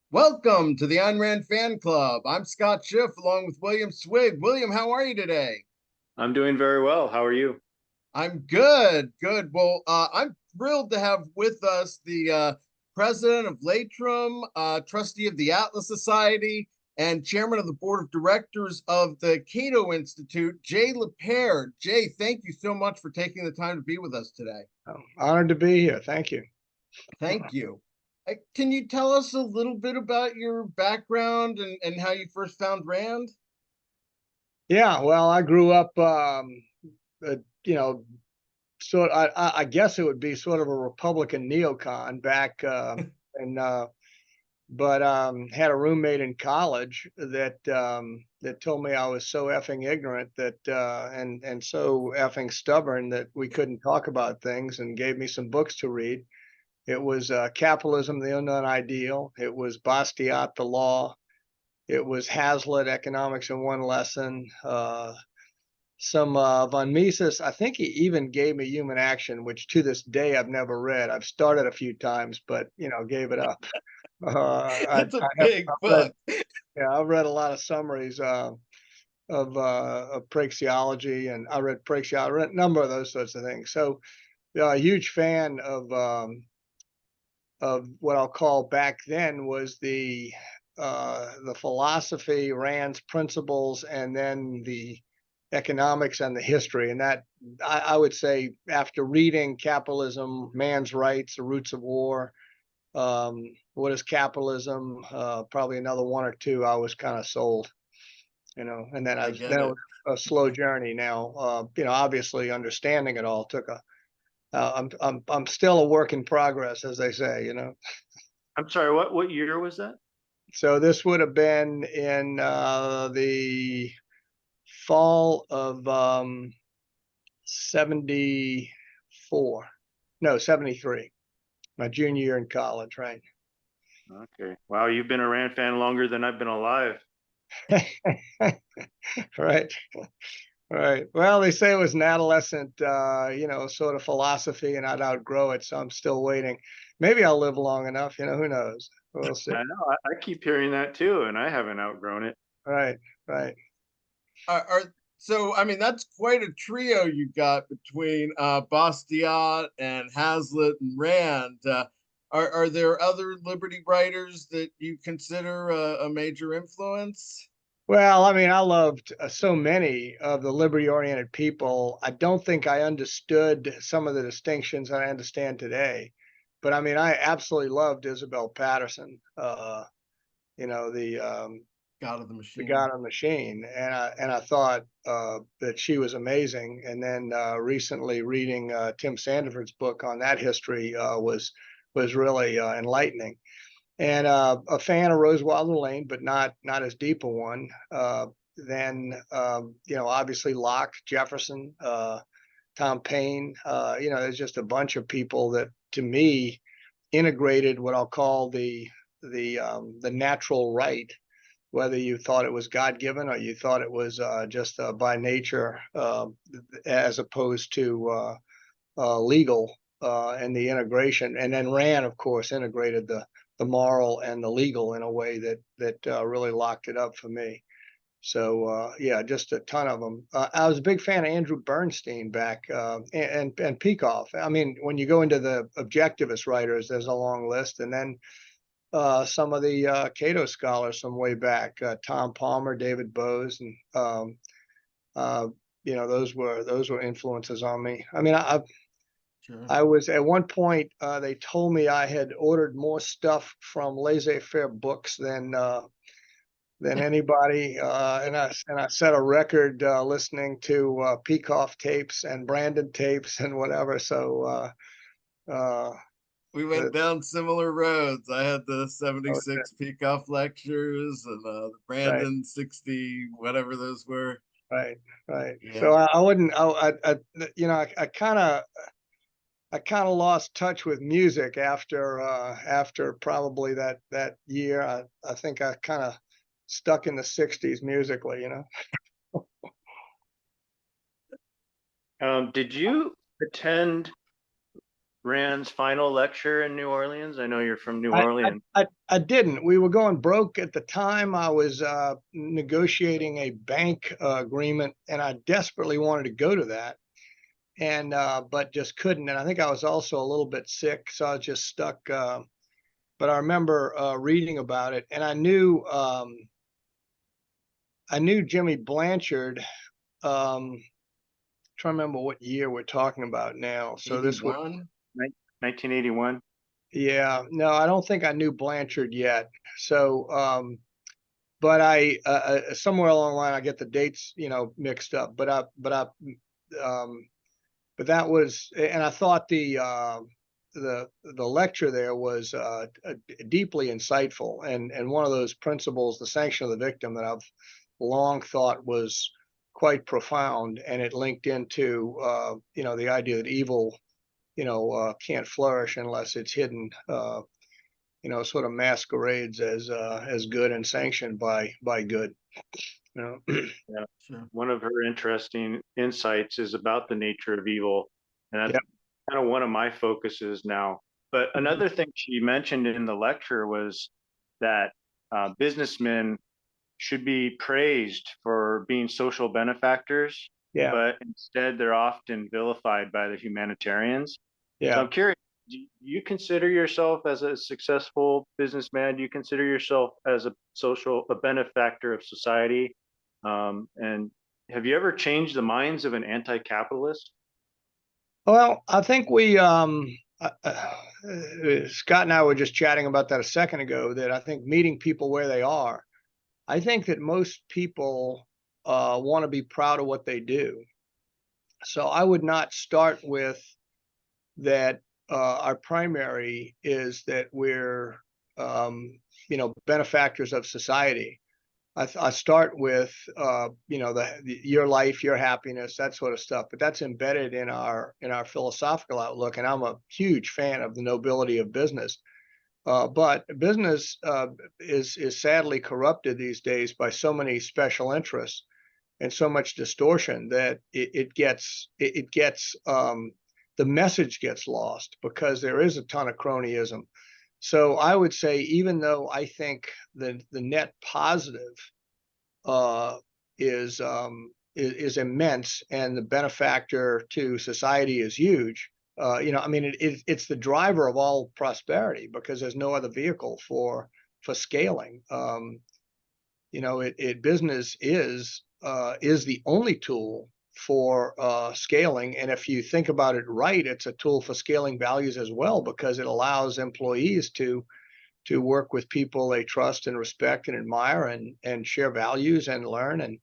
Welcome to the Ayn Rand Fan Club. I'm Scott Schiff along with William Swig. William, how are you today? I'm doing very well. How are you? I'm good, good. I'm thrilled to have with us the president of Laitram, trustee of the Atlas Society, and chairman of the board of directors of the Cato Institute, Jay Lapeyre. Jay, thank you so much for taking the time to be with us today. Honored to be here. Thank you. Thank you. Can you tell us a little bit about your background and how you first found Rand? Yeah, well, I grew up, you know, sort. I guess it would be sort of a Republican neocon back, and but had a roommate in college that told me I was so effing ignorant that and so effing stubborn that we couldn't talk about things, and gave me some books to read. It was Capitalism, the Unknown Ideal. It was Bastiat, the Law. It was Hazlitt, Economics in One Lesson. Some von Mises. I think he even gave me Human Action, which to this day I've never read. I've started a few times, but gave it up. That's a I've big read, book. yeah, I've read a lot of summaries of praxeology, and I read praxeology. I read a number of those sorts of things. So, a huge fan of what I'll call back then was the philosophy, Rand's principles, and then the economics and the history. And that I would say, after reading Capitalism, Man's Rights, The Roots of War, What is Capitalism, probably another one or two, I was kind of sold. And then I then get it it. was a slow journey. Now, obviously understanding it all took a. I'm still a work in progress, as they say. I'm sorry, what year was that? So this would have been in the fall of 74. No, 73. My junior year in college, right? Okay. Wow, you've been a Rand fan longer than I've been alive. Right. Right. Well, they say it was an adolescent, sort of philosophy, and I'd outgrow it. So I'm still waiting. Maybe I'll live long enough. Who knows? We'll see. I know. I keep hearing that too, and I haven't outgrown it. Right. Right. I mean, that's quite a trio you got between Bastiat and Hazlitt and Rand. Are there other liberty writers that you consider a major influence? Well, I mean, I loved so many of the liberty-oriented people. I don't think I understood some of the distinctions that I understand today, but I mean, I absolutely loved Isabel Patterson. You know, the um, God of the the Machine. God on the Machine, and I thought that she was amazing. And then recently reading Tim Sandefur's book on that history was really enlightening. And a fan of Rose Wilder Lane, but not as deep a one. Then obviously Locke, Jefferson, Tom Paine. There's just a bunch of people that, to me, integrated what I'll call the natural right, whether you thought it was God given or you thought it was just by nature, as opposed to legal, and the integration. And then Rand, of course, integrated the moral and the legal in a way that really locked it up for me. So yeah, just a ton of them. I was a big fan of Andrew Bernstein back, and Peikoff. I mean, when you go into the objectivist writers, there's a long list, and then some of the Cato scholars from way back, Tom Palmer, David Bose, and uh, those were influences on me. I mean, Sure. I was at one point, they told me I had ordered more stuff from Laissez-Faire Books than anybody, and I set a record listening to Peikoff tapes and Brandon tapes and whatever. So uh, We the, went down similar roads. I had the oh, 76 Peacock lectures and the right, Brandon 60, whatever those were. right, right. Yeah. So I wouldn't, I kind of lost touch with music after probably that year. I think I kind of stuck in the 60s musically. Did you attend Rand's final lecture in New Orleans? I know you're from New I, Orleans. I didn't. We were going broke at the time. I was negotiating a bank agreement, and I desperately wanted to go to that, and but just couldn't. And I think I was also a little bit sick, so I was just stuck. But I remember reading about it, and I knew Jimmy Blanchard. Trying to remember what year we're talking about now. So this would, 81. 1981. yeah, no, I don't think I knew Blanchard yet. So, but I somewhere along the line I get the dates, mixed up. But that was, and I thought the lecture there was deeply insightful, and one of those principles, the sanction of the victim, that I've long thought was quite profound, and it linked into the idea that evil can't flourish unless it's hidden, sort of masquerades as good and sanctioned by good. Yeah. Sure. One of her interesting insights is about the nature of evil, and that's kind of one of my focuses now. But another thing she mentioned in the lecture was that businessmen should be praised for being social benefactors, Yeah, but instead they're often vilified by the humanitarians. So yeah. I'm curious, do you consider yourself as a successful businessman? Do you consider yourself as a benefactor of society? And have you ever changed the minds of an anti-capitalist? Well, I think we Scott and I were just chatting about that a second ago, that I think meeting people where they are. I think that most people want to be proud of what they do. So I would not start with that. Our primary is that we're, benefactors of society. I start with, your life, your happiness, that sort of stuff. But that's embedded in our philosophical outlook, and I'm a huge fan of the nobility of business. But business is sadly corrupted these days by so many special interests and so much distortion that it gets the message gets lost, because there is a ton of cronyism. So I would say, even though I think the net positive is immense, and the benefactor to society is huge, it's the driver of all prosperity, because there's no other vehicle for scaling. Business is the only tool for scaling, and if you think about it right, it's a tool for scaling values as well, because it allows employees to work with people they trust and respect and admire, and share values and learn. And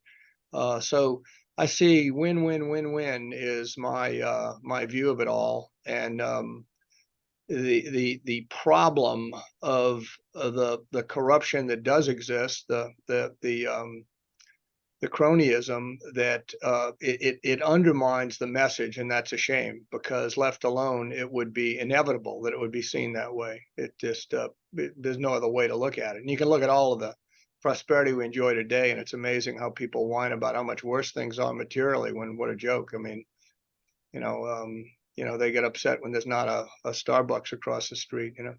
so I see win-win-win-win is my view of it all. And the problem of the corruption that does exist, the cronyism, that it undermines the message, and that's a shame, because left alone, it would be inevitable that it would be seen that way. It just there's no other way to look at it. And you can look at all of the prosperity we enjoy today, and it's amazing how people whine about how much worse things are materially, when what a joke. I mean, they get upset when there's not a Starbucks across the street. Do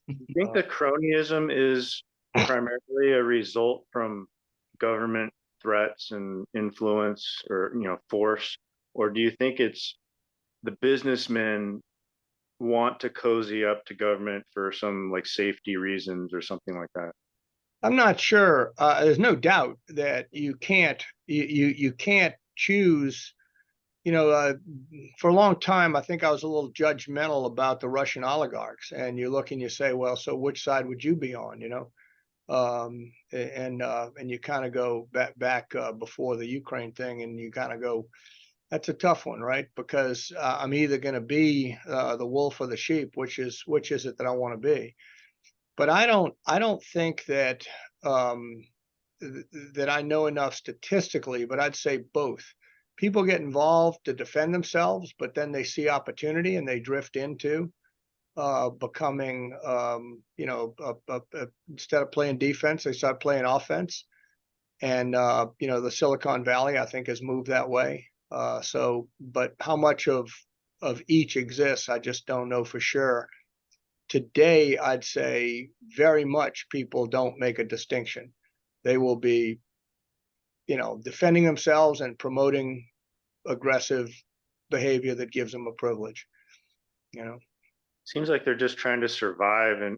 you think that cronyism is primarily a result from government threats and influence, or force, or do you think it's the businessmen want to cozy up to government for some like safety reasons or something like that? I'm not sure. There's no doubt that you can't choose. For a long time, I think I was a little judgmental about the Russian oligarchs, and you look and you say, well, so which side would you be on? And you kind of go back before the Ukraine thing, and you kind of go, that's a tough one, right? Because I'm either going to be the wolf or the sheep. Which is it that I want to be? But I don't think that that I know enough statistically, but I'd say both. People get involved to defend themselves, but then they see opportunity and they drift into becoming, instead of playing defense, they start playing offense. And, the Silicon Valley, I think, has moved that way. But how much of of each exists. I just don't know for sure. Today, I'd say very much people don't make a distinction. They will be, defending themselves and promoting aggressive behavior that gives them a privilege. Seems like they're just trying to survive in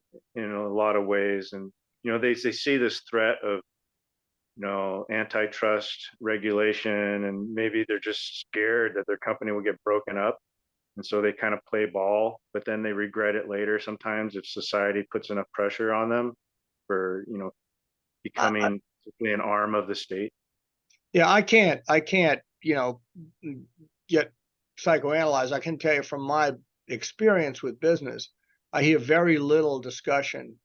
a lot of ways, and they see this threat of antitrust regulation, and maybe they're just scared that their company will get broken up, and so they kind of play ball, but then they regret it later sometimes if society puts enough pressure on them for becoming simply an arm of the state. Yeah, I can't get psychoanalyzed. I can tell you from my experience with business, I hear very little discussion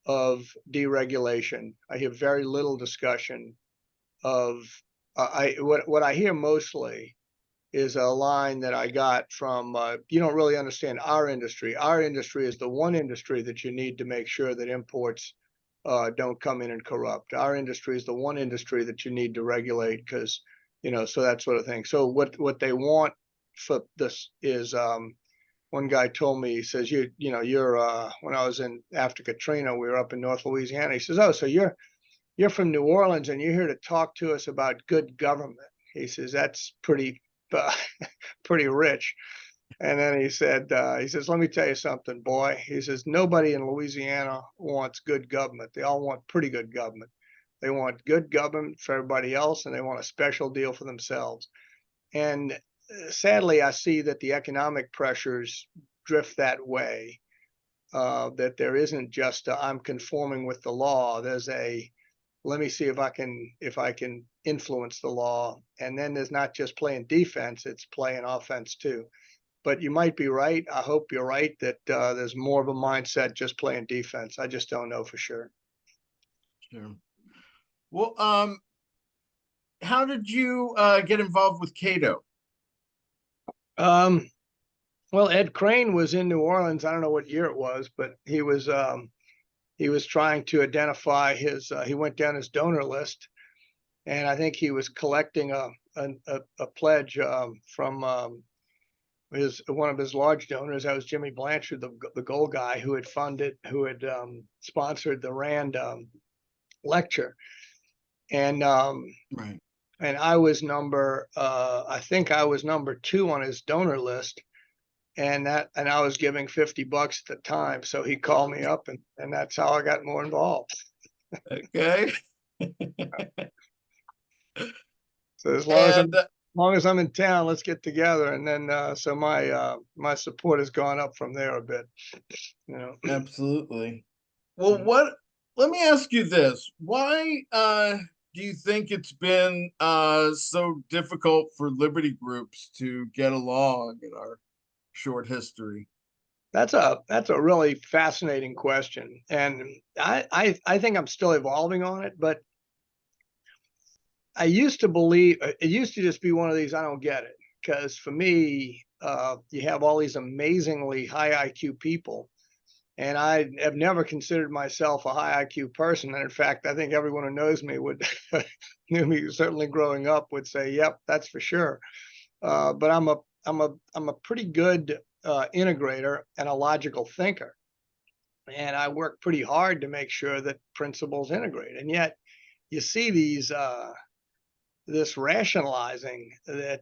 of deregulation. I hear very little discussion of what I hear mostly is a line that I got from you don't really understand our industry. Our industry is the one industry that you need to make sure that imports don't come in and corrupt. Our industry is the one industry that you need to regulate because, so that sort of thing. So what they want for this is one guy told me, he says, you're when I was after Katrina, we were up in North Louisiana. He says, oh, so you're from New Orleans and you're here to talk to us about good government. He says, that's pretty rich. And then he says, let me tell you something, boy. He says, nobody in Louisiana wants good government. They all want pretty good government. They want good government for everybody else, and they want a special deal for themselves. And sadly, I see that the economic pressures drift that way, that there isn't just I'm conforming with the law. There's let me see if I can influence the law. And then there's not just playing defense, it's playing offense too. But you might be right. I hope you're right that there's more of a mindset just playing defense. I just don't know for sure. Sure. Well, how did you get involved with Cato? Well, Ed Crane was in New Orleans. I don't know what year it was, but he was trying to identify his. He went down his donor list, and I think he was collecting a pledge from one of his large donors. That was Jimmy Blanchard, the gold guy who had sponsored the Rand lecture, and Right. And I was I think I was number 2 on his donor list, and I was giving $50 at the time. So he called me up, and that's how I got more involved. Okay. So as long as I'm in town, let's get together. And then so my support has gone up from there a bit. Absolutely. Well, let me ask you this. Why do you think it's been so difficult for liberty groups to get along in our short history? That's a really fascinating question, and I think I'm still evolving on it. But I used to believe it used to just be one of these I don't get it, because for me, you have all these amazingly high IQ people, and I have never considered myself a high IQ person. And in fact, I think everyone who knows me knew me certainly growing up would say, "Yep, that's for sure." But I'm a pretty good integrator and a logical thinker, and I work pretty hard to make sure that principles integrate. And yet, you see this rationalizing that,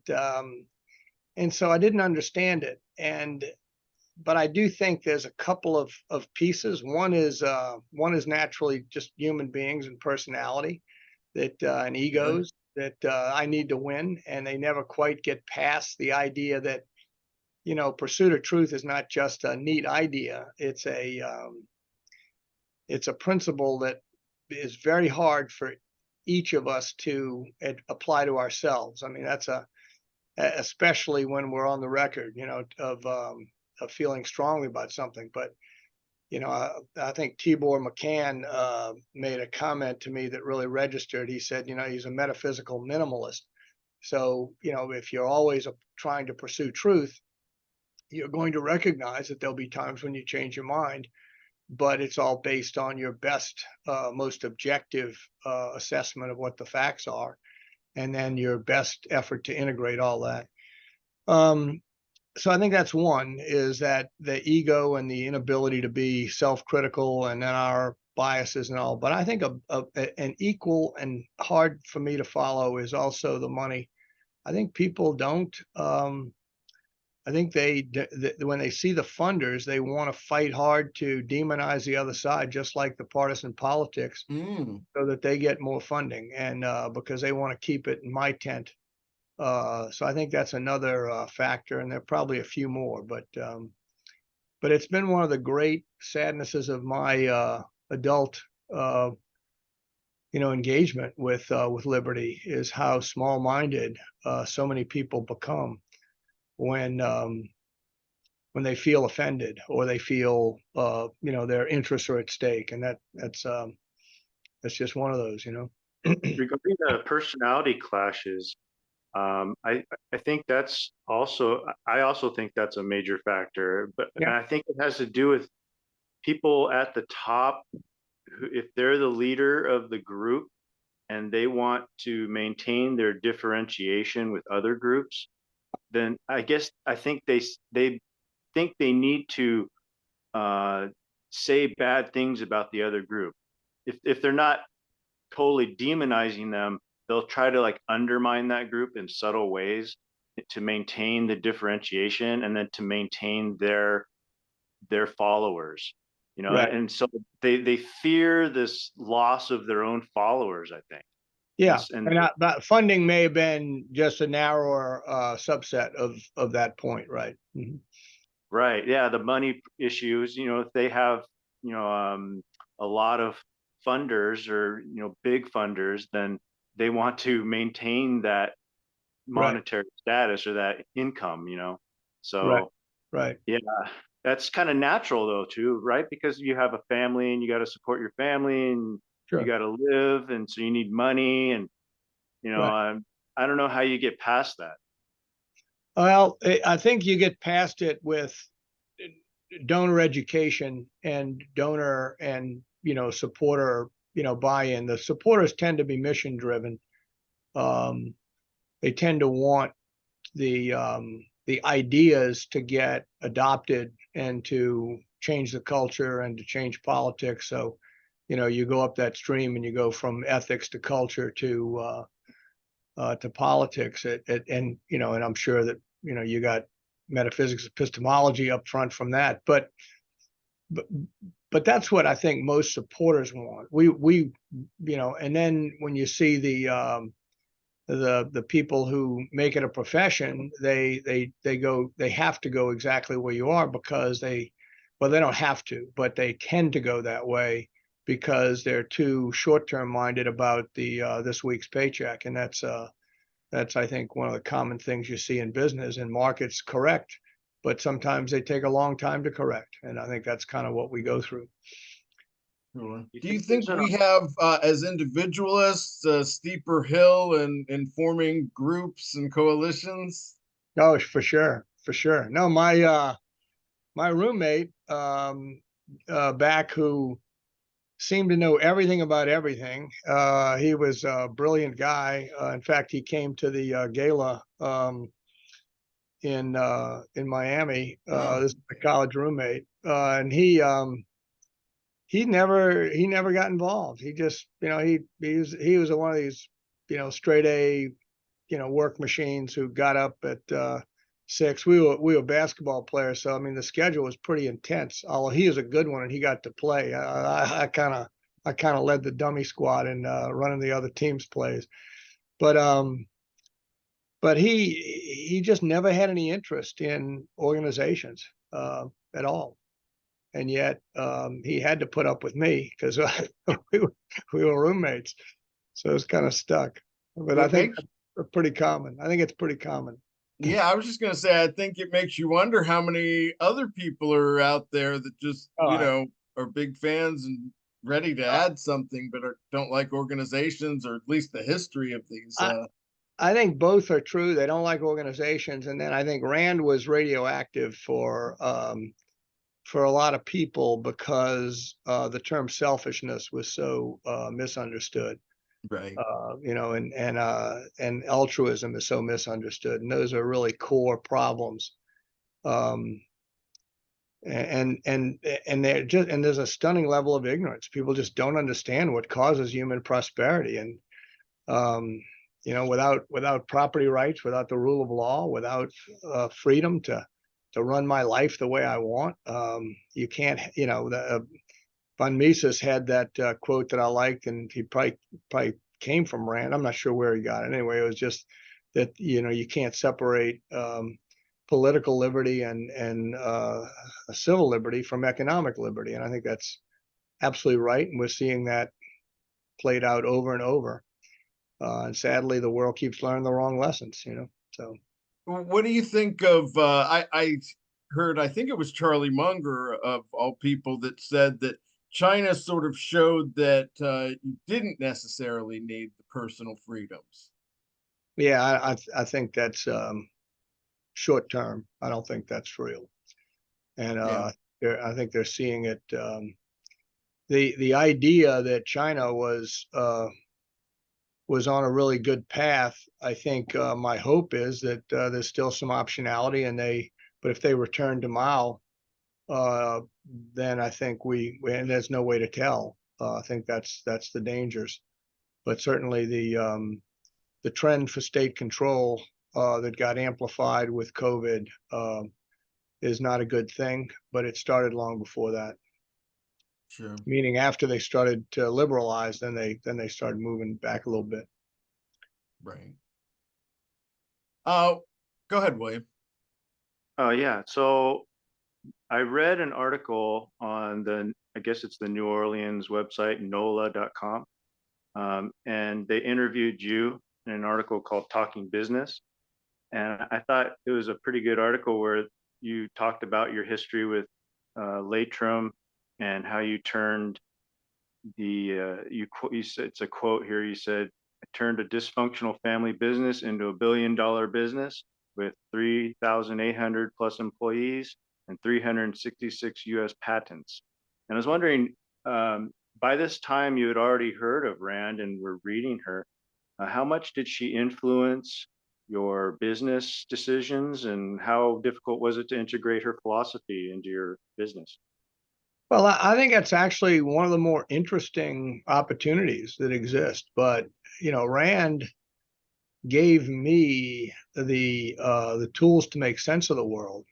and so I didn't understand it. But I do think there's a couple of pieces. One is naturally just human beings and personality and egos that I need to win, and they never quite get past the idea that pursuit of truth is not just a neat idea. It's a principle that is very hard for each of us to apply to ourselves. I mean, that's especially when we're on the record, of feeling strongly about something. But I think Tibor McCann made a comment to me that really registered. He said, he's a metaphysical minimalist. So, if you're always trying to pursue truth, you're going to recognize that there'll be times when you change your mind, but it's all based on your best, most objective assessment of what the facts are, and then your best effort to integrate all that. so I think that's one, is that the ego and the inability to be self-critical and then our biases and all. But I think an equal and hard for me to follow is also the money. I think people don't. I think when they see the funders, they want to fight hard to demonize the other side, just like the partisan politics, so that they get more funding, and because they want to keep it in my tent. So I think that's another factor, and there are probably a few more. But it's been one of the great sadnesses of my adult, engagement with liberty, is how small-minded so many people become when they feel offended or they feel their interests are at stake, and that's just one of those. Regarding the personality clashes, I think that's also, I also think that's a major factor, but and Yeah, I think it has to do with people at the top who, if they're the leader of the group and they want to maintain their differentiation with other groups, then I think they think they need to uh, say bad things about the other group. If they're not totally demonizing them, they'll try to like undermine that group in subtle ways to maintain the differentiation and then to maintain their followers, you know, right. and so they fear this loss of their own followers, I think. Yeah, And and but funding may have been just a narrower subset of that point, right? right, yeah, the money issues, you know, if they have, you know, a lot of funders or, you know, big funders, then they want to maintain that Right, monetary status or that income, you know. right, So right. yeah, that's kind of natural though too, right? Because you have a family and you got to support your family and you Sure. got to live, and so you need money, and you know, Right. I don't know how you get past that. Well, I think you get past it with donor education and donor and supporter buy-in. The supporters tend to be mission driven. They tend to want the ideas to get adopted and to change the culture and to change politics. So, you go up that stream and you go from ethics to culture to politics. And I'm sure that you got metaphysics, epistemology up front from that. But but that's what I think most supporters want. We and then when you see the people who make it a profession, they have to go exactly where you are because they don't have to, but they tend to go that way because they're too short-term minded about the this week's paycheck. And that's I think one of the common things you see in business, and markets correct, but sometimes they take a long time to correct, and I think that's kind of what we go through. Sure. You Do think you think there's an we have, as individualists, a steeper hill in forming groups and coalitions? Oh, for sure, for sure. No, my roommate back, who seemed to know everything about everything. He was a brilliant guy. In fact, he came to the gala in Miami. Oh, This is a college roommate, and he never got involved. He just he was one of these straight A work machines who got up at 6. We were basketball players, so I mean the schedule was pretty intense. Although he was a good one and he got to play, I kind of led the dummy squad and running the other team's plays. But he just never had any interest in organizations at all, and yet he had to put up with me because we were roommates, so it's kind of stuck. But I it think makes that's pretty common. I think it's pretty common. Yeah, I was just gonna say, I think it makes you wonder how many other people are out there that just, Oh, are big fans and ready to add something, but don't like organizations or at least the history of these. I I think both are true. They don't like organizations, and then I think Rand was radioactive for a lot of people because the term selfishness was so misunderstood. Right. And altruism is so misunderstood, and those are really core problems Um, and there's a stunning level of ignorance. People just don't understand what causes human prosperity. And without property rights, without the rule of law, without freedom to run my life the way I want, you can't. Von Mises had that quote that I liked, and he probably came from Rand. I'm not sure where he got it. Anyway, it was just that you can't separate political liberty and civil liberty from economic liberty, and I think that's absolutely right. And we're seeing that played out over and over. And sadly, the world keeps learning the wrong lessons. So. What do you think of? I heard, I think it was Charlie Munger of all people that said that China sort of showed that you didn't necessarily need the personal freedoms. Yeah, I think that's short term. I don't think that's real, and I think they're seeing it. The idea that China was on a really good path. I think my hope is that there's still some optionality, but if they return to Mao, then I think and there's no way to tell. I think that's the dangers. But certainly the trend for state control that got amplified with COVID is not a good thing, but it started long before that. Sure. Meaning after they started to liberalize, then they started moving back a little bit. Right. Go ahead, William. Yeah. So I read an article on I guess it's the New Orleans website, NOLA.com. And they interviewed you in an article called Talking Business. And I thought it was a pretty good article where you talked about your history with Laitram and how you turned you said, it's a quote here, you said, I turned a dysfunctional family business into $1 billion business with 3,800 plus employees and 366 US patents. And I was wondering, by this time you had already heard of Rand and were reading her. How much did she influence your business decisions, and how difficult was it to integrate her philosophy into your business? Well, I think that's actually one of the more interesting opportunities that exist. But Rand gave me the tools to make sense of the world,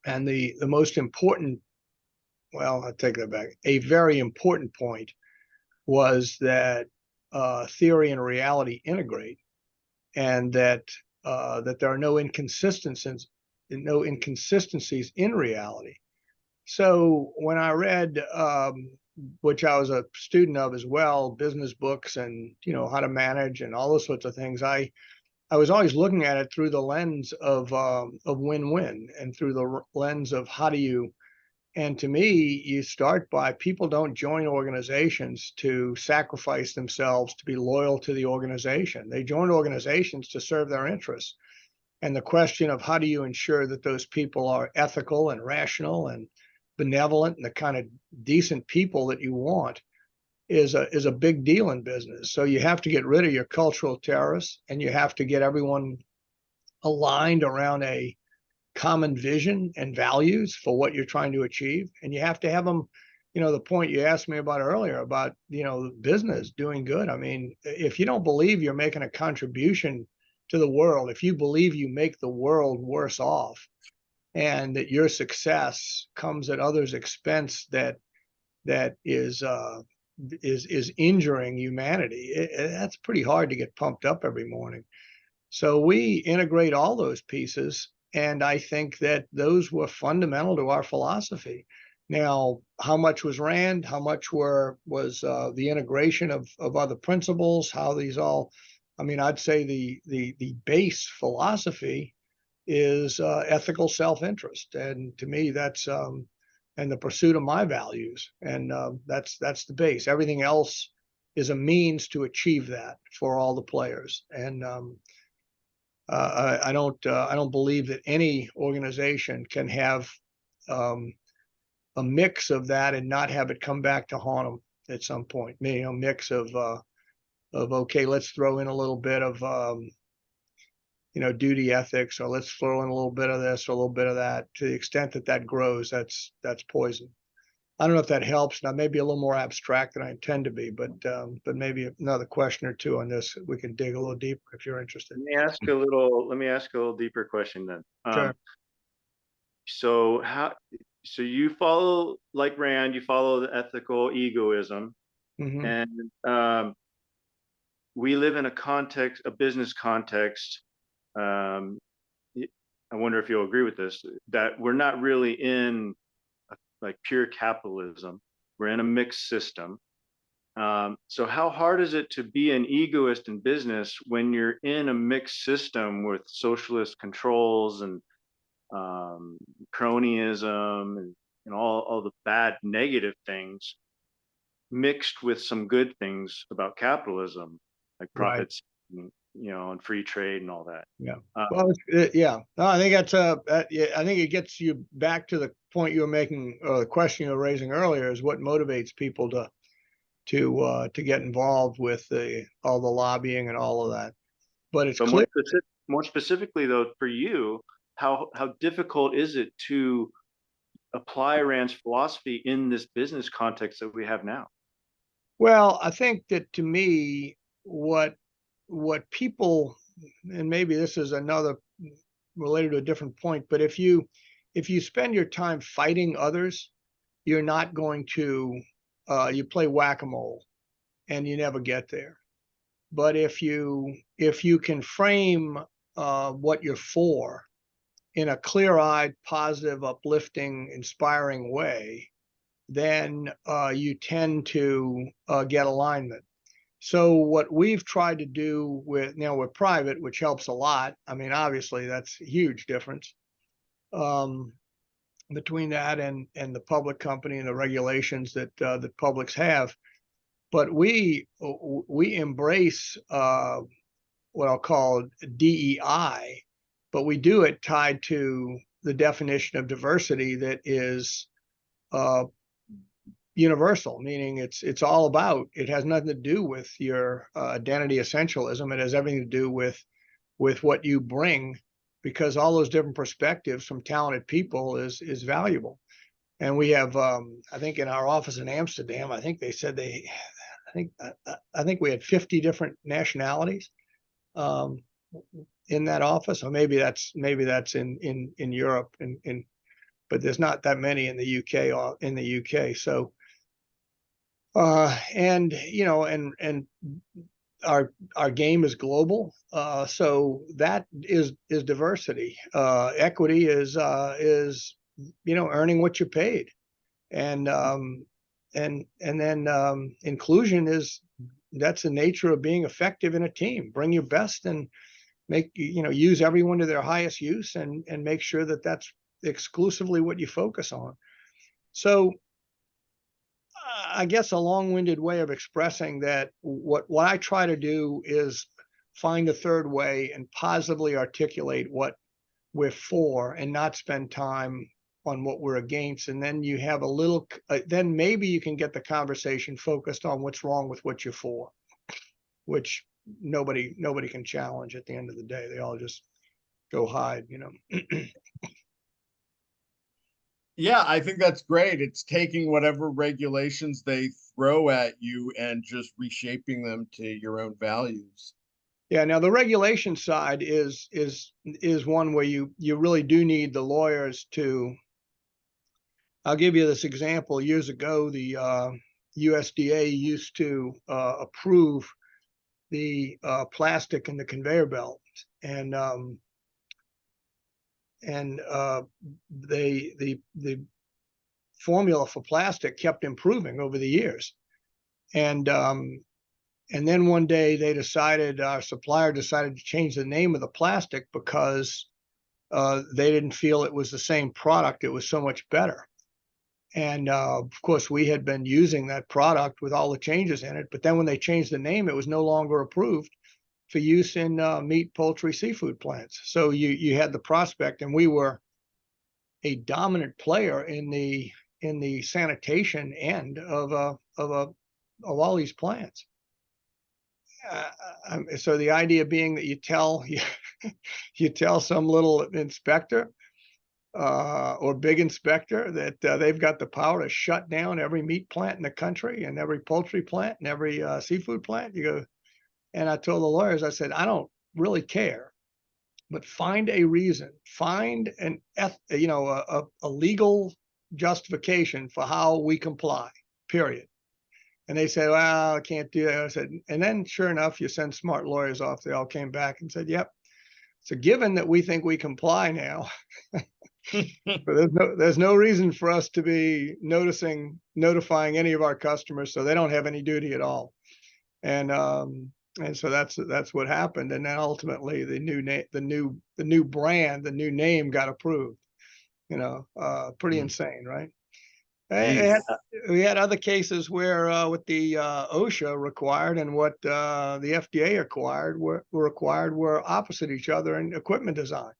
and the most important. Well, I take that back. A very important point was that theory and reality integrate, and that there are no inconsistencies in reality. So when I read, which I was a student of as well, business books and how to manage and all those sorts of things, I was always looking at it through the lens of win-win, and through the lens of how do you. And to me, you start by, people don't join organizations to sacrifice themselves to be loyal to the organization. They join organizations to serve their interests. And the question of how do you ensure that those people are ethical and rational and benevolent and the kind of decent people that you want is a big deal in business. So you have to get rid of your cultural terrorists, and you have to get everyone aligned around a common vision and values for what you're trying to achieve. And you have to have them, the point you asked me about earlier about, business doing good. I mean, if you don't believe you're making a contribution to the world, if you believe you make the world worse off, and that your success comes at others' expense, that is injuring humanity, that's pretty hard to get pumped up every morning. So we integrate all those pieces, and I think that those were fundamental to our philosophy. Now, how much was Rand? How much was the integration of other principles? How these all? I mean, I'd say the base philosophy is ethical self-interest, and to me, that's and the pursuit of my values, and that's the base. Everything else is a means to achieve that for all the players, and I don't believe that any organization can have a mix of that and not have it come back to haunt them at some point. Mix of okay, let's throw in a little bit of duty ethics, or let's throw in a little bit of this or a little bit of that. To the extent that that grows, that's poison. I don't know if that helps. Now, maybe a little more abstract than I intend to be, but maybe another question or two on this. We can dig a little deeper if you're interested. Let me ask a little deeper question then. Sure. So you follow, like Rand, you follow the ethical egoism, and we live in a business context. I wonder if you'll agree with this, that we're not really in like pure capitalism. We're in a mixed system. So how hard is it to be an egoist in business when you're in a mixed system with socialist controls and cronyism and all the bad negative things mixed with some good things about capitalism, like profits, and free trade and all that? Yeah. Well, yeah. No, I think that's I think it gets you back to the point you were making, or the question you were raising earlier, is what motivates people to get involved with all the lobbying and all of that. But it's clear. More specifically, though, for you, how difficult is it to apply Rand's philosophy in this business context that we have now? Well, I think that, to me, what people, and maybe this is another related to a different point, but if you spend your time fighting others, you're not going to, you play whack-a-mole and you never get there. But if you can frame what you're for in a clear-eyed, positive, uplifting, inspiring way, then you tend to get alignment. So what we've tried to do with, now we're private, which helps a lot. I mean, obviously that's a huge difference between that and the public company and the regulations that publics have. But we embrace what I'll call DEI, but we do it tied to the definition of diversity that is universal, meaning it's all about, it has nothing to do with your identity essentialism. It has everything to do with what you bring, because all those different perspectives from talented people is valuable. And we have, I think in our office in Amsterdam, I think they said I think we had 50 different nationalities in that office, or maybe that's in Europe, but there's not that many in the UK. So and our game is global, so that is diversity. Equity is earning what you paid, and then inclusion that's the nature of being effective in a team. Bring your best and use everyone to their highest use, and make sure that that's exclusively what you focus on. So I guess a long-winded way of expressing that, what I try to do is find a third way and positively articulate what we're for, and not spend time on what we're against. And then you have a little, then maybe you can get the conversation focused on what's wrong with what you're for, which nobody can challenge at the end of the day. They all just go hide, Yeah, I think that's great. It's taking whatever regulations they throw at you and just reshaping them to your own values. Yeah. Now the regulation side is one where you really do need the lawyers to. I'll give you this example. Years ago, the USDA used to approve the plastic in the conveyor belt, and the formula for plastic kept improving over the years. And then one day our supplier decided to change the name of the plastic because they didn't feel it was the same product. It was so much better. And of course, we had been using that product with all the changes in it. But then when they changed the name, it was no longer approved for use in meat, poultry, seafood plants. So you had the prospect, and we were a dominant player in the sanitation end of all these plants. So the idea being that you tell you tell some little inspector or big inspector that they've got the power to shut down every meat plant in the country and every poultry plant and every seafood plant. You go, and I told the lawyers, I said, I don't really care, but find a reason, find a legal justification for how we comply. Period. And they said, well, I can't do that. I said, and then sure enough, you send smart lawyers off. They all came back and said, yep, it's a given that we think we comply now. But there's no reason for us to be notifying any of our customers, so they don't have any duty at all. And so that's what happened. And then ultimately the new brand, the new name got approved. Pretty insane, right? Jeez. We had other cases where what the OSHA required and what the FDA required were opposite each other in equipment design,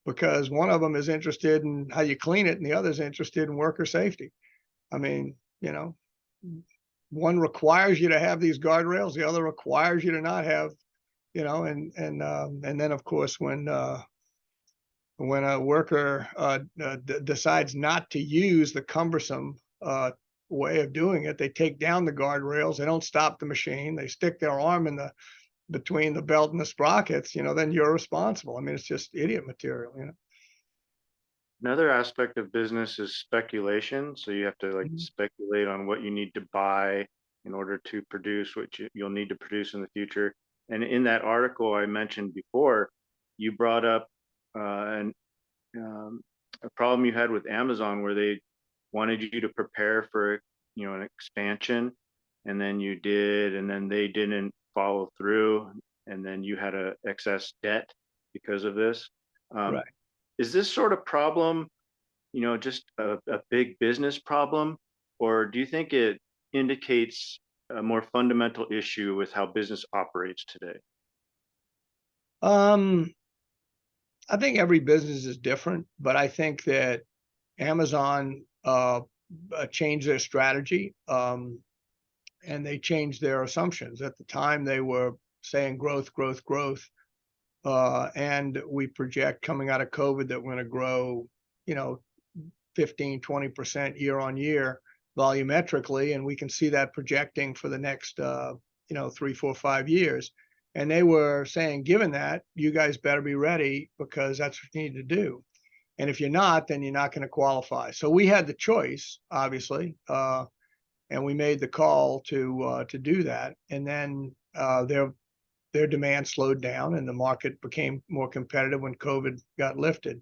because one of them is interested in how you clean it and the other is interested in worker safety. I mean, one requires you to have these guardrails, the other requires you to not have, and then of course when a worker decides not to use the cumbersome way of doing it, they take down the guardrails, they don't stop the machine, they stick their arm between the belt and the sprockets, then you're responsible. I mean, it's just idiot material. Another aspect of business is speculation. So you have to like speculate on what you need to buy in order to produce what you'll need to produce in the future. And in that article I mentioned before, you brought up an a problem you had with Amazon where they wanted you to prepare for an expansion, and then you did, and then they didn't follow through, and then you had a excess debt because of this. Right. Is this sort of problem, just a big business problem, or do you think it indicates a more fundamental issue with how business operates today? Um, I think every business is different, but I think that Amazon changed their strategy, and they changed their assumptions. At the time, they were saying growth, growth, growth, and we project coming out of COVID that we're going to grow, 15, 20% year on year volumetrically, and we can see that projecting for the next 3, 4, 5 years. And they were saying, given that, you guys better be ready because that's what you need to do. And if you're not, then you're not going to qualify. So we had the choice, obviously, and we made the call to do that. And then their demand slowed down, and the market became more competitive when COVID got lifted.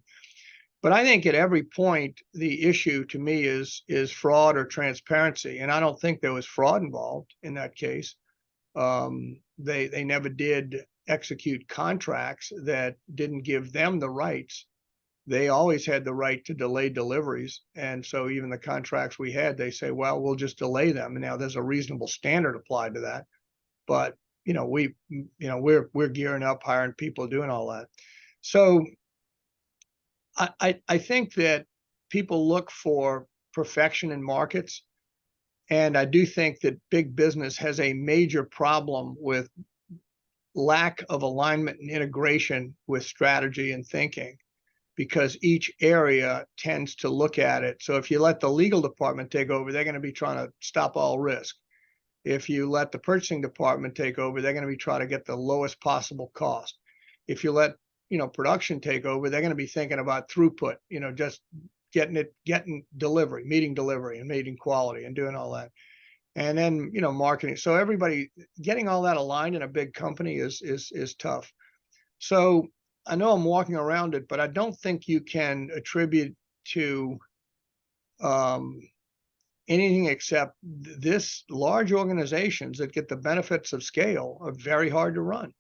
But I think at every point, the issue to me is fraud or transparency, and I don't think there was fraud involved in that case. They never did execute contracts that didn't give them the rights. They always had the right to delay deliveries, and so even the contracts we had, they say, well, we'll just delay them. And now there's a reasonable standard applied to that, but we're gearing up, hiring people, doing all that. So I think that people look for perfection in markets, and I do think that big business has a major problem with lack of alignment and integration with strategy and thinking, because each area tends to look at it. So if you let the legal department take over, they're going to be trying to stop all risk. If you let the purchasing department take over, they're going to be trying to get the lowest possible cost. If you let production take over, they're going to be thinking about throughput, just getting delivery, meeting delivery and meeting quality and doing all that. And then, marketing. So everybody getting all that aligned in a big company is tough. So I know I'm walking around it, but I don't think you can attribute to anything except this large organizations that get the benefits of scale are very hard to run.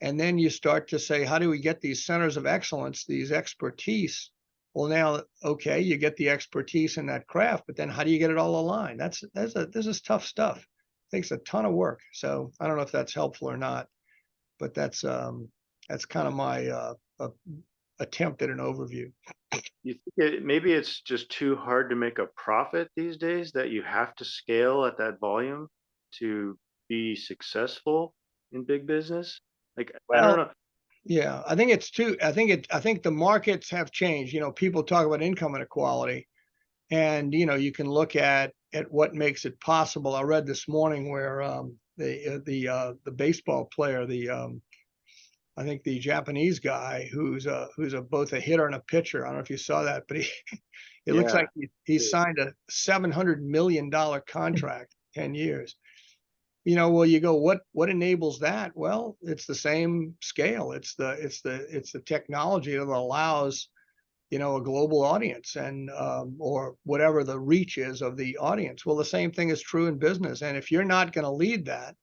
And then you start to say, how do we get these centers of excellence, these expertise? Well, now, okay, you get the expertise in that craft, but then how do you get it all aligned? This is tough stuff. It takes a ton of work. So I don't know if that's helpful or not, but that's kind of my attempt at an overview. You think maybe it's just too hard to make a profit these days, that you have to scale at that volume to be successful? in big business? Like, I don't Well, know. yeah, I think it's too. I think the markets have changed. You know, people talk about income inequality, and you know, you can look at what makes it possible. I read this morning where the baseball player, I think the Japanese guy who's both a hitter and a pitcher. I don't know if you saw that, but it looks Yeah. like he signed a $700 million contract, 10 years. You know, well, you go, what enables that? Well, it's the same scale. It's the technology that allows, you know, a global audience and or whatever the reach is of the audience. Well, the same thing is true in business. And if you're not going to lead that,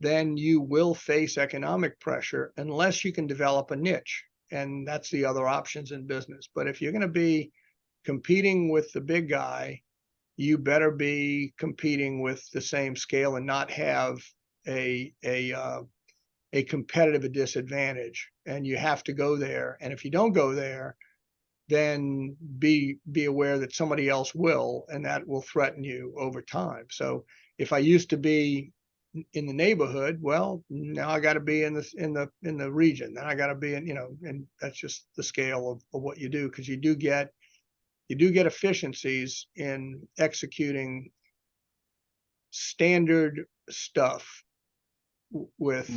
then you will face economic pressure unless you can develop a niche. And that's the other options in business. But if you're going to be competing with the big guy, you better be competing with the same scale and not have a a competitive disadvantage. And you have to go there. And if you don't go there, then be aware that somebody else will, and that will threaten you over time. So if I used to be in the neighborhood, well, now I got to be in the region. Then I got to be in, you know, and that's just the scale of what you do, because you do get efficiencies in executing standard stuff with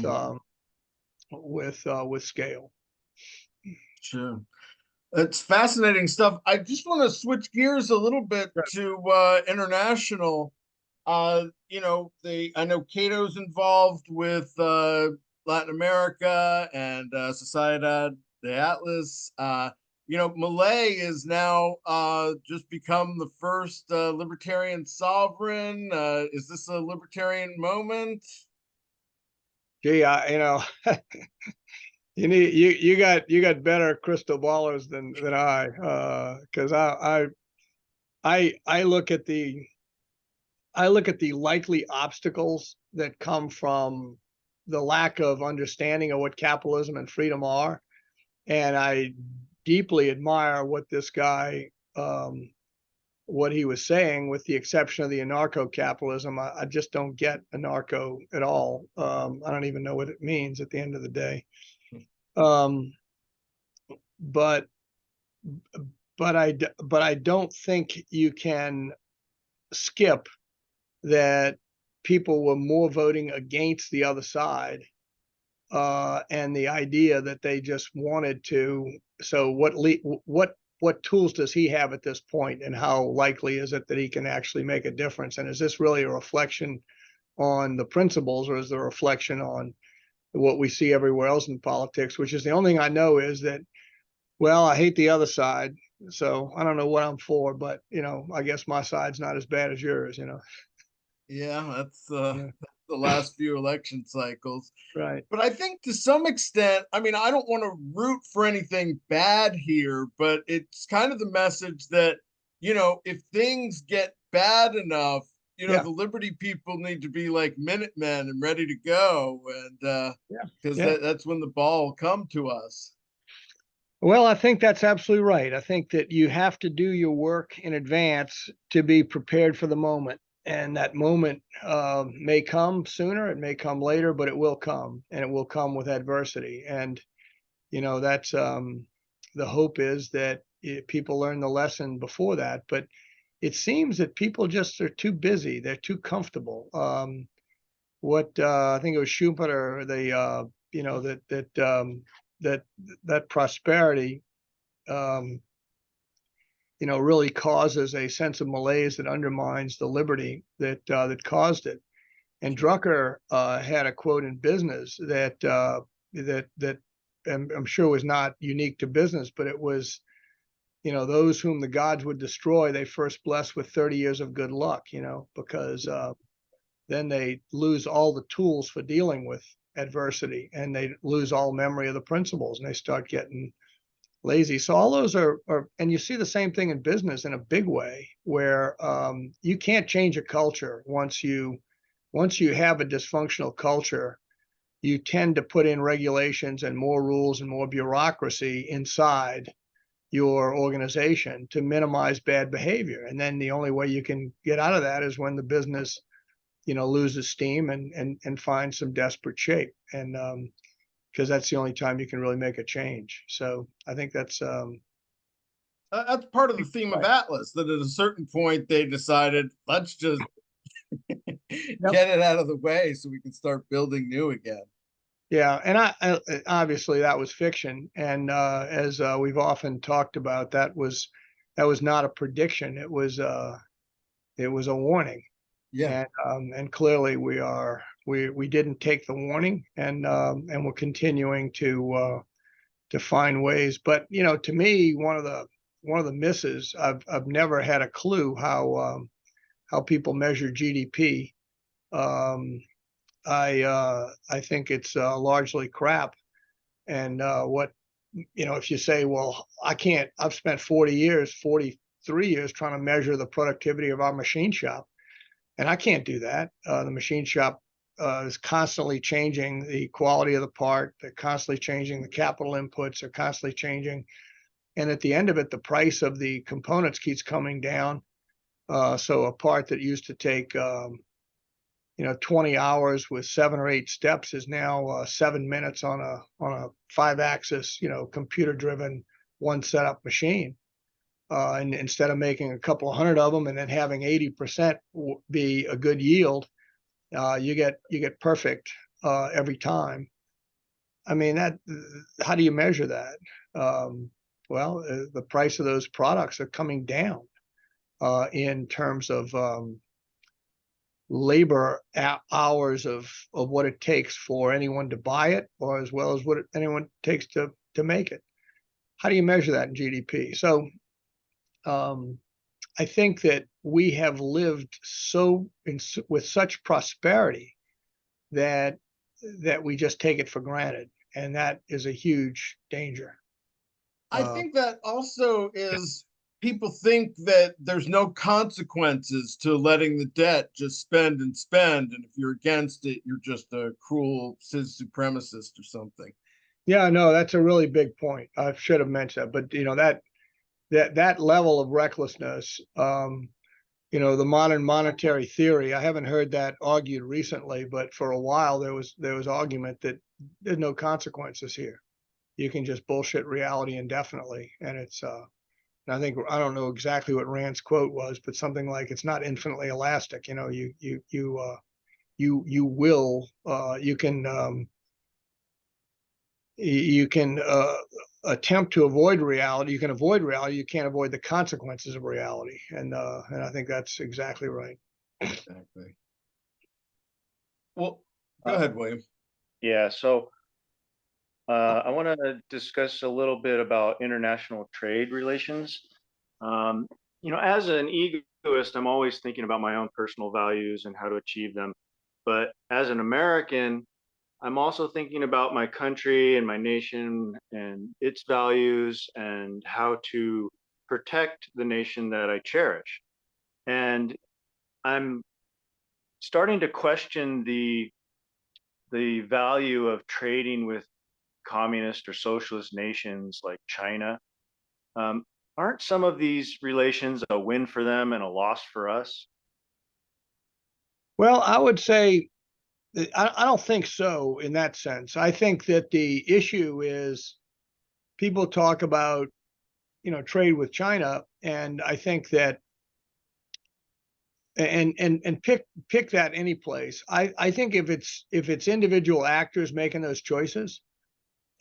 with scale. Sure. It's fascinating stuff. I just want to switch gears a little bit Right. to international. You know, I know Cato's involved with Latin America and Sociedad de Atlas. You know, Milei is now just become the first libertarian sovereign. Is this a libertarian moment? Gee, you know, you got better crystal ballers than I, because I look at the likely obstacles that come from the lack of understanding of what capitalism and freedom are, and I deeply admire what this guy, what he was saying, with the exception of the anarcho-capitalism. I just don't get anarcho at all. I don't even know what it means at the end of the day. Um, but but I don't think you can skip that people were more voting against the other side, and the idea that they just wanted to. So what tools does he have at this point, and how likely is it that he can actually make a difference? And is this really a reflection on the principles, or is the reflection on what we see everywhere else in politics? Which is, the only thing I know is that, well, I hate the other side, so I don't know what I'm for, but you know, I guess my side's not as bad as yours, you know. Yeah, that's Yeah, the last few election cycles. right. But I think to some extent, I mean, I don't want to root for anything bad here, but it's kind of the message that, you know, if things get bad enough, you know, Yeah, the Liberty people need to be like Minutemen and ready to go. And yeah, because yeah. that's when the ball will come to us. Well, I think that's absolutely right. I think that you have to do your work in advance to be prepared for the moment. And that moment may come sooner, it may come later, but it will come, and it will come with adversity. And, you know, that's the hope is that people learn the lesson before that. But it seems that people just are too busy, they're too comfortable. What I think it was Schumpeter, you know, that that prosperity, um, you know, really causes a sense of malaise that undermines the liberty that caused it. And Sure. Drucker had a quote in business that I'm sure was not unique to business, but it was, you know, those whom the gods would destroy, they first bless with 30 years of good luck, you know, because then they lose all the tools for dealing with adversity, and they lose all memory of the principles, and they start getting lazy. So all those and you see the same thing in business in a big way, where you can't change a culture once you have a dysfunctional culture. You tend to put in regulations and more rules and more bureaucracy inside your organization to minimize bad behavior. And then the only way you can get out of that is when the business loses steam and finds some desperate shape. And because that's the only time you can really make a change. So I think that's That's part of the theme of Atlas, that at a certain point they decided, let's just get it out of the way so we can start building new again. Yeah, and I obviously that was fiction, and as we've often talked about, that was not a prediction. It was a warning. Yeah. And clearly we didn't take the warning, and we're continuing to find ways. But to me, one of the misses, I've never had a clue how people measure GDP. I think it's largely crap. And if you say, well, I've spent 43 years trying to measure the productivity of our machine shop, and I can't do that. The machine shop is constantly changing the quality of the part. They're constantly changing the capital inputs. They're constantly changing. And at the end of it, the price of the components keeps coming down. So a part that used to take 20 hours with 7 or 8 steps is now 7 minutes on a 5-axis, computer-driven one setup machine. And instead of making a couple of hundred of them and then having 80% be a good yield, you get perfect every time. I mean, how do you measure that? Well, the price of those products are coming down in terms of labor hours of what it takes for anyone to buy it, or as well as what anyone takes to make it. How do you measure that in GDP? So I think that we have lived with such prosperity that we just take it for granted, and that is a huge danger. I think that also is, people think that there's no consequences to letting the debt just spend and spend, and if you're against it, you're just a cruel cis supremacist or something. Yeah, no, that's a really big point. I should have mentioned that, but that level of recklessness, the modern monetary theory, I haven't heard that argued recently, but for a while there was argument that there's no consequences here. You can just bullshit reality indefinitely. And it's and I don't know exactly what Rand's quote was, but something like, it's not infinitely elastic. You can attempt to avoid reality. You can avoid reality. You can't avoid the consequences of reality. And I think that's exactly right. Exactly. Well, go ahead, William. Yeah. So I want to discuss a little bit about international trade relations. As an egoist, I'm always thinking about my own personal values and how to achieve them. But as an American, I'm also thinking about my country and my nation and its values and how to protect the nation that I cherish. And I'm starting to question the value of trading with communist or socialist nations like China. Aren't some of these relations a win for them and a loss for us? Well, I would say I don't think so in that sense. I think that the issue is, people talk about trade with China, and I think that and pick that any place. I think if it's individual actors making those choices,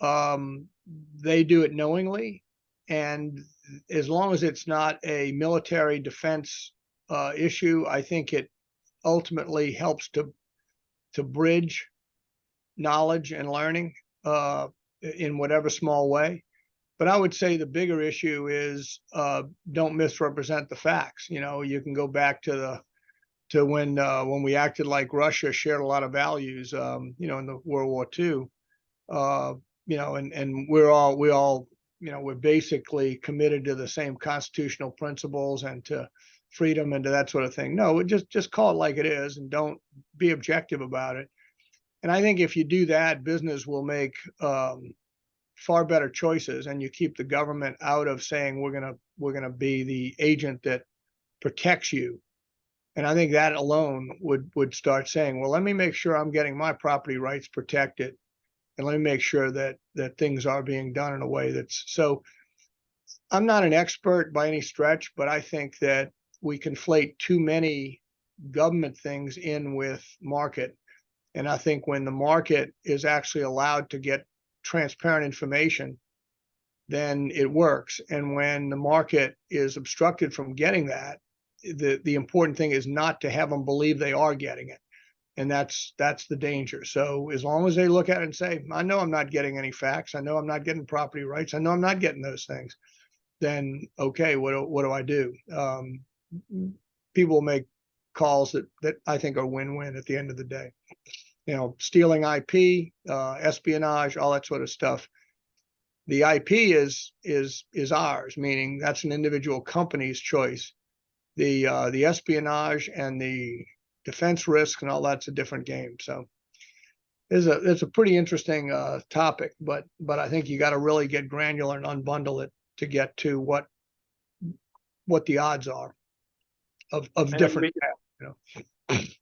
they do it knowingly, and as long as it's not a military defense issue, I think it ultimately helps to bridge knowledge and learning in whatever small way. But I would say the bigger issue is, don't misrepresent the facts. You can go back to when we acted like Russia shared a lot of values, in the World War II. And we're basically committed to the same constitutional principles and to freedom and to that sort of thing. No, just call it like it is and don't be objective about it. And I think if you do that, business will make far better choices, and you keep the government out of saying we're gonna be the agent that protects you. And I think that alone would start saying, well, let me make sure I'm getting my property rights protected, and let me make sure that things are being done in a way that's so. I'm not an expert by any stretch, but I think that we conflate too many government things in with market. And I think when the market is actually allowed to get transparent information, then it works. And when the market is obstructed from getting that, the important thing is not to have them believe they are getting it. And that's the danger. So as long as they look at it and say, I know I'm not getting any facts, I know I'm not getting property rights, I know I'm not getting those things, then okay, what do I do? People make calls that I think are win-win at the end of the day. You know, stealing IP, espionage, all that sort of stuff. The IP is ours, meaning that's an individual company's choice. The espionage and the defense risk and all that's a different game. So it's a pretty interesting topic, but I think you got to really get granular and unbundle it to get to what the odds are of And different paths, you know.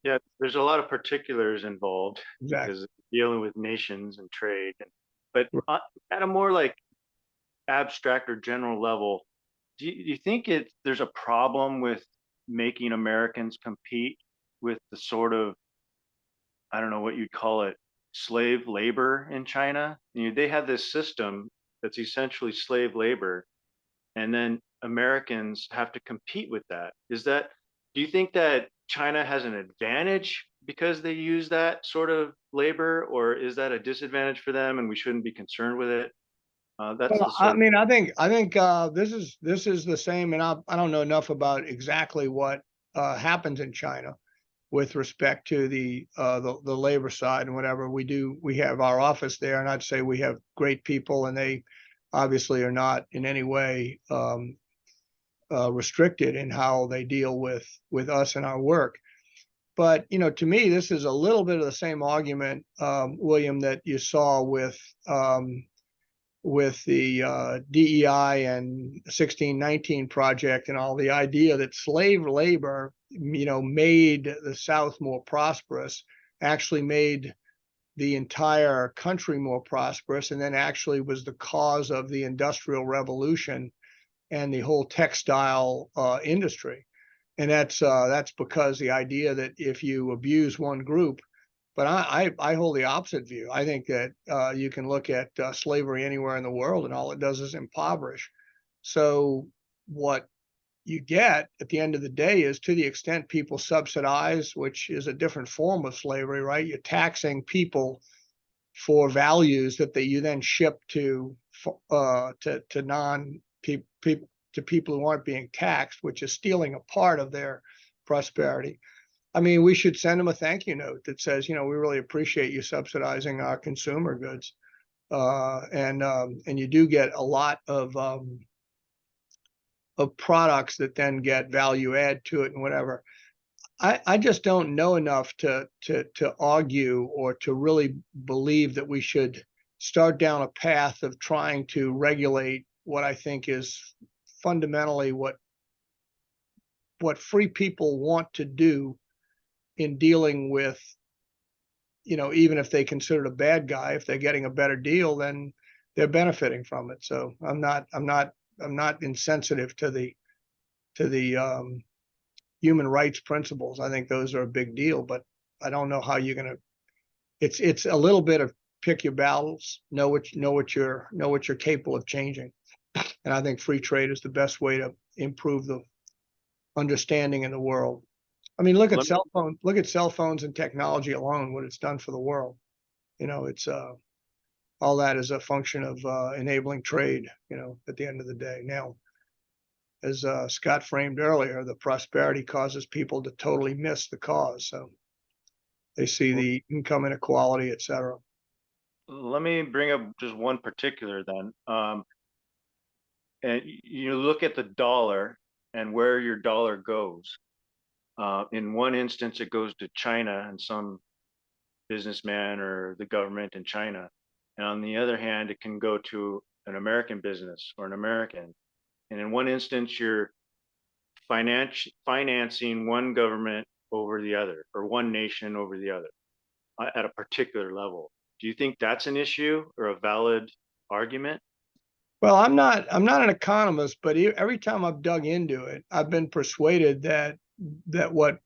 yeah, there's a lot of particulars involved Exactly. because dealing with nations and trade. But at a more like abstract or general level, do you think there's a problem with making Americans compete with the sort of, I don't know what you'd call it, slave labor in China? You know, they have this system that's essentially slave labor, and then Americans have to compete with that. Do you think that China has an advantage because they use that sort of labor, or is that a disadvantage for them and we shouldn't be concerned with it? That's Well, the I sort of, mean, I think this is the same, and I don't know enough about exactly what happens in China with respect to the labor side and whatever. We have our office there, and I'd say we have great people, and they obviously are not in any way restricted in how they deal with us and our work. But you know, to me, this is a little bit of the same argument, William, that you saw with the DEI and 1619 project and all, the idea that slave labor, you know, made the South more prosperous, actually made the entire country more prosperous, and then actually was the cause of the Industrial Revolution and the whole textile industry. And that's because the idea that if you abuse one group, but I hold the opposite view. I think that you can look at slavery anywhere in the world, and all it does is impoverish. So what you get at the end of the day is, to the extent people subsidize, which is a different form of slavery, right? You're taxing people for values that you then ship to non people to people who aren't being taxed, which is stealing a part of their prosperity. I mean, we should send them a thank you note that says, you know, we really appreciate you subsidizing our consumer goods, and you do get a lot of products that then get value add to it and whatever. I just don't know enough to argue or to really believe that we should start down a path of trying to regulate what I think is fundamentally what free people want to do in dealing with, you know, even if they consider it a bad guy, if they're getting a better deal, then they're benefiting from it. So I'm not insensitive to the human rights principles. I think those are a big deal, but I don't know how you're going to, it's a little bit of pick your battles, know what you're capable of changing. And I think free trade is the best way to improve the understanding in the world. I mean, look at cell phones and technology alone, what it's done for the world. You know, it's all that is a function of enabling trade, you know, at the end of the day. Now, as Scott framed earlier, the prosperity causes people to totally miss the cause. So they see the income inequality, et cetera. let me bring up just one particular then. And you look at the dollar and where your dollar goes. In one instance, it goes to China and some businessman or the government in China. And on the other hand, it can go to an American business or an American. And in one instance, you're financing one government over the other, or one nation over the other at a particular level. Do you think that's an issue or a valid argument? Well, I'm not an economist, but every time I've dug into it, I've been persuaded that what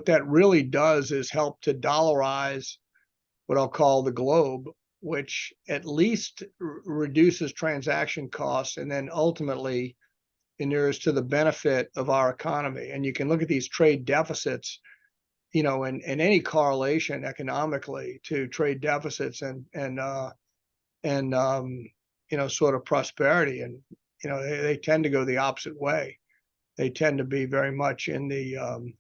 that really does is help to dollarize what I'll call the globe, which at least reduces transaction costs and then ultimately inures to the benefit of our economy. And you can look at these trade deficits, and any correlation economically to trade deficits and sort of prosperity. And, they tend to go the opposite way. They tend to be very much in the,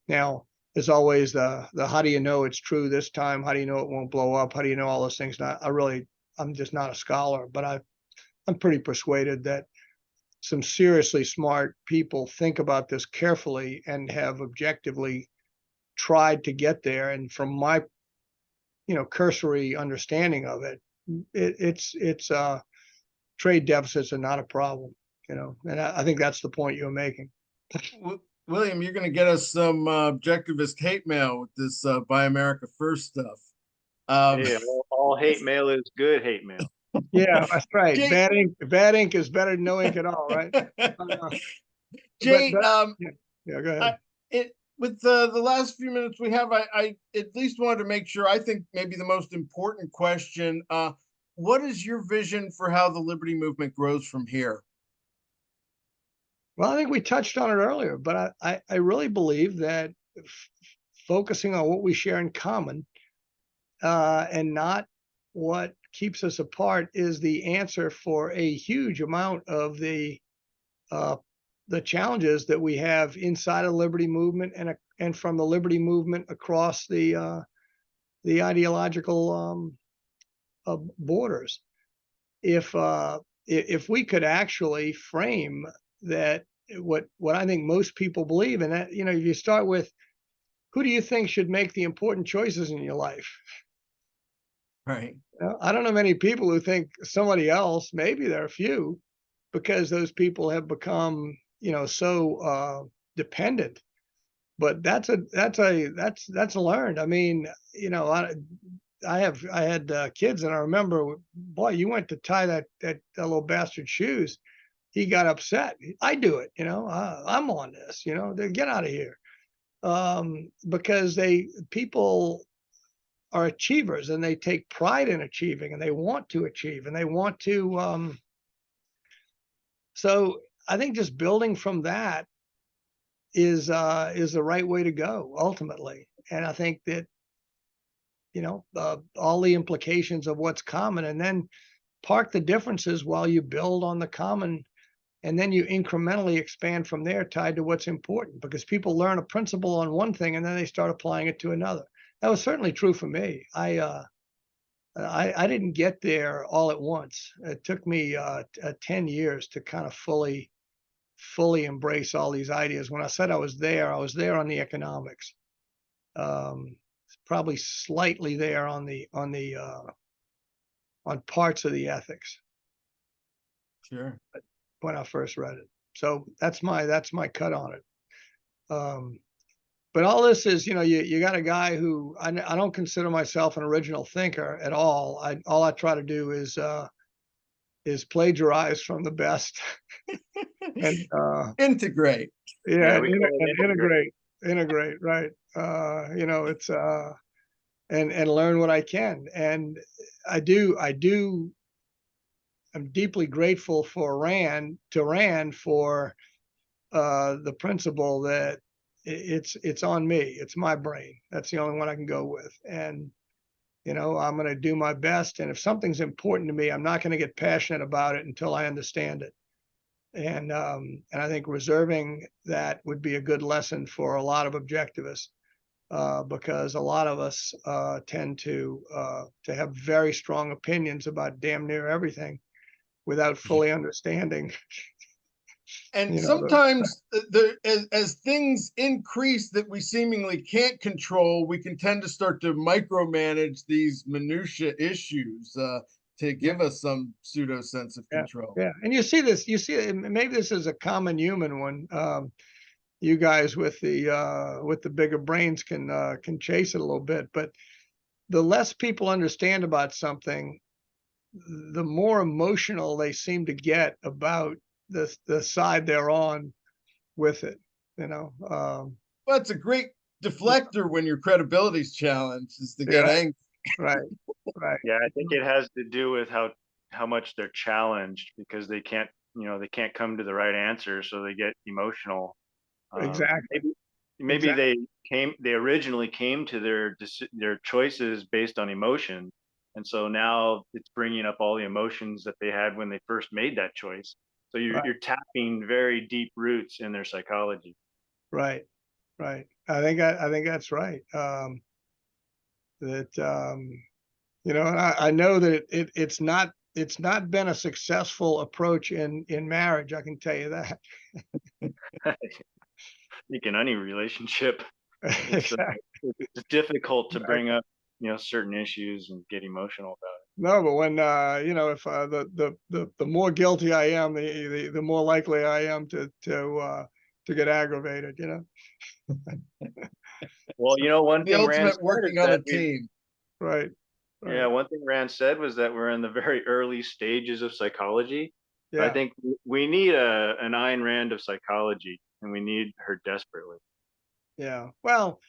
now there's always the how do you know it's true this time? How do you know it won't blow up? How do you know all those things? I'm just not a scholar, but I'm pretty persuaded that some seriously smart people think about this carefully and have objectively tried to get there. And from my, cursory understanding of it, it's trade deficits are not a problem, and I think that's the point you're making. William, you're going to get us some objectivist hate mail with this Buy America First stuff. Hey, all hate mail is good hate mail. Yeah, that's right. Jay, bad ink is better than no ink at all, right? Jay, yeah, go ahead. With the last few minutes we have, I at least wanted to make sure, I think maybe the most important question, what is your vision for how the liberty movement grows from here? Well, I think we touched on it earlier, but I really believe that focusing on what we share in common and not what keeps us apart is the answer for a huge amount of the challenges that we have inside of the liberty movement and from the liberty movement across the ideological borders. If we could actually frame that, what I think most people believe, and that, if you start with, who do you think should make the important choices in your life? Right. I don't know many people who think somebody else. Maybe there are a few, because those people have become, so dependent. But that's learned. I mean, I had kids, and I remember, boy, you went to tie that little bastard's shoes, he got upset. I do it, I'm on this, get out of here. Because people are achievers, and they take pride in achieving, and they want to achieve, and they want to. So I think just building from that is the right way to go ultimately. And I think that, all the implications of what's common, and then park the differences while you build on the common, and then you incrementally expand from there, tied to what's important, because people learn a principle on one thing and then they start applying it to another. That was certainly true for me. I didn't get there all at once. It took me 10 years to kind of fully embrace all these ideas. When I said I was there on the economics. Probably slightly there on parts of the ethics. Sure. But when I first read it. So that's my cut on it. But all this is, you got a guy who I don't consider myself an original thinker at all. All I try to do is plagiarize from the best and integrate. Yeah, integrate, right. It's and learn what I can. And I'm deeply grateful for Rand for the principle that it's on me. It's my brain. That's the only one I can go with. And, I'm going to do my best. And if something's important to me, I'm not going to get passionate about it until I understand it. And I think reserving that would be a good lesson for a lot of objectivists, because a lot of us tend to have very strong opinions about damn near everything without fully understanding. And sometimes as things increase that we seemingly can't control, we can tend to start to micromanage these minutia issues to give us some pseudo sense of control. Yeah. And you see this, maybe this is a common human one. you guys with the bigger brains can chase it a little bit. But the less people understand about something, the more emotional they seem to get about the side they're on with it. You know, Well, it's a great deflector when your credibility's challenged, is to get right, angry. right, right. Yeah, I think it has to do with how much they're challenged because they can't, they can't come to the right answer, so they get emotional. Exactly, Maybe exactly. they originally came to their choices based on emotion, and so now it's bringing up all the emotions that they had when they first made that choice. So Right, you're tapping very deep roots in their psychology. right, right. I think that's right. That and I know that it's not been a successful approach in marriage. I can tell you that. I think in any relationship, it's uh, Exactly. it's difficult to bring up certain issues and get emotional about No, but when if the more guilty I am, the more likely I am to get aggravated. it. Well, one The thing Rand ultimate said is working on that a team. Right, yeah, right. one thing Rand said was that we're in the very early stages of psychology. I Yeah, think we need an Ayn Rand of psychology, and we need her desperately. yeah. Well,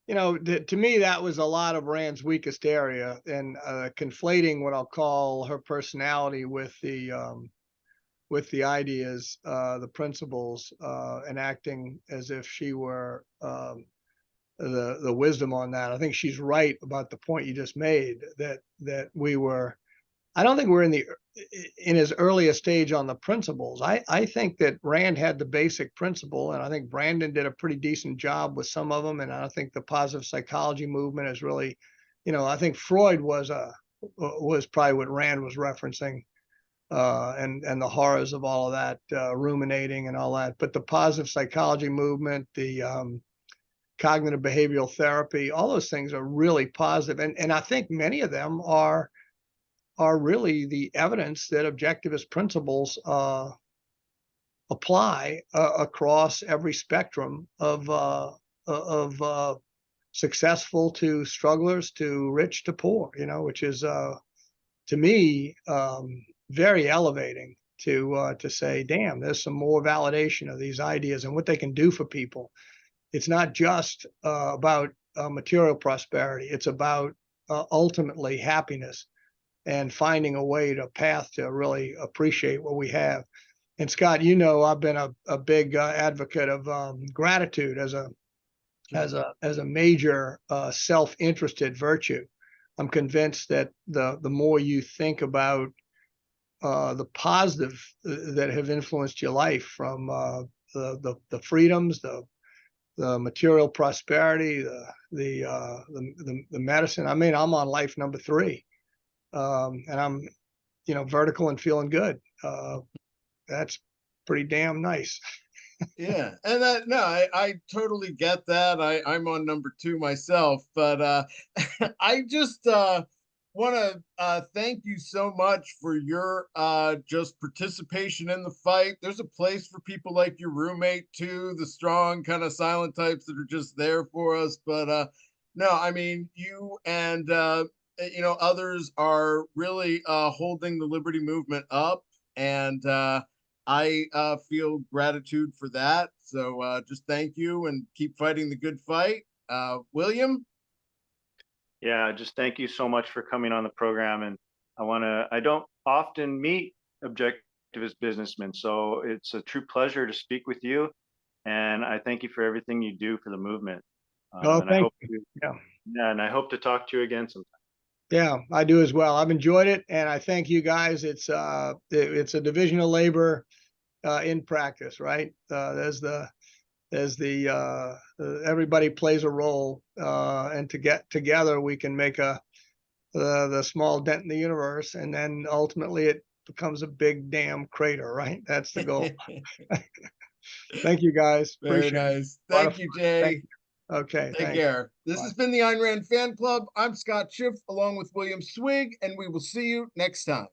to me, that was a lot of Rand's weakest area, and conflating what I'll call her personality with the ideas, the principles, and acting as if she were the wisdom on that. I think she's right about the point you just made, that we were. I don't think we're in his earliest stage on the principles. I think that Rand had the basic principle, and I think Brandon did a pretty decent job with some of them. And I think the positive psychology movement is really, I think Freud was probably what Rand was referencing, and the horrors of all of that, ruminating and all that. But the positive psychology movement, the cognitive behavioral therapy, all those things are really positive, and I think many of them are really the evidence that objectivist principles apply across every spectrum of successful to strugglers to rich to poor. Which is to me very elevating to say, damn, there's some more validation of these ideas and what they can do for people. It's not just about material prosperity. It's about ultimately happiness and finding a way to path to really appreciate what we have. And Scott, I've been a big advocate of gratitude as a major self-interested virtue. I'm convinced that the more you think about the positive that have influenced your life, from the freedoms, the material prosperity, the medicine. I mean, I'm on life number 3, and I'm vertical and feeling good. That's pretty damn nice. Yeah, and that no, I totally get that. I'm on number 2 myself, but I just want to thank you so much for your just participation in the fight. There's a place for people like your roommate too, the strong kind of silent types that are just there for us. But no, I mean you and others are really holding the liberty movement up, and I feel gratitude for that. So just thank you and keep fighting the good fight. William? Yeah, just thank you so much for coming on the program. And I don't often meet objectivist businessmen, so it's a true pleasure to speak with you. And I thank you for everything you do for the movement. Oh, And I thank hope you. to, Yeah. yeah, and I hope to talk to you again sometime. Yeah, I do as well. I've enjoyed it, and I thank you guys. It's a division of labor in practice, right? Everybody plays a role, and to get together we can make the small dent in the universe, and then ultimately it becomes a big damn crater, right? That's the goal. Thank you guys. Very Appreciate it. nice. A lot of Thank fun. you, Thank Jay. you. Okay, Take thanks. care. This Bye. has been the Ayn Rand Fan Club. I'm Scott Schiff along with William Swig, and we will see you next time.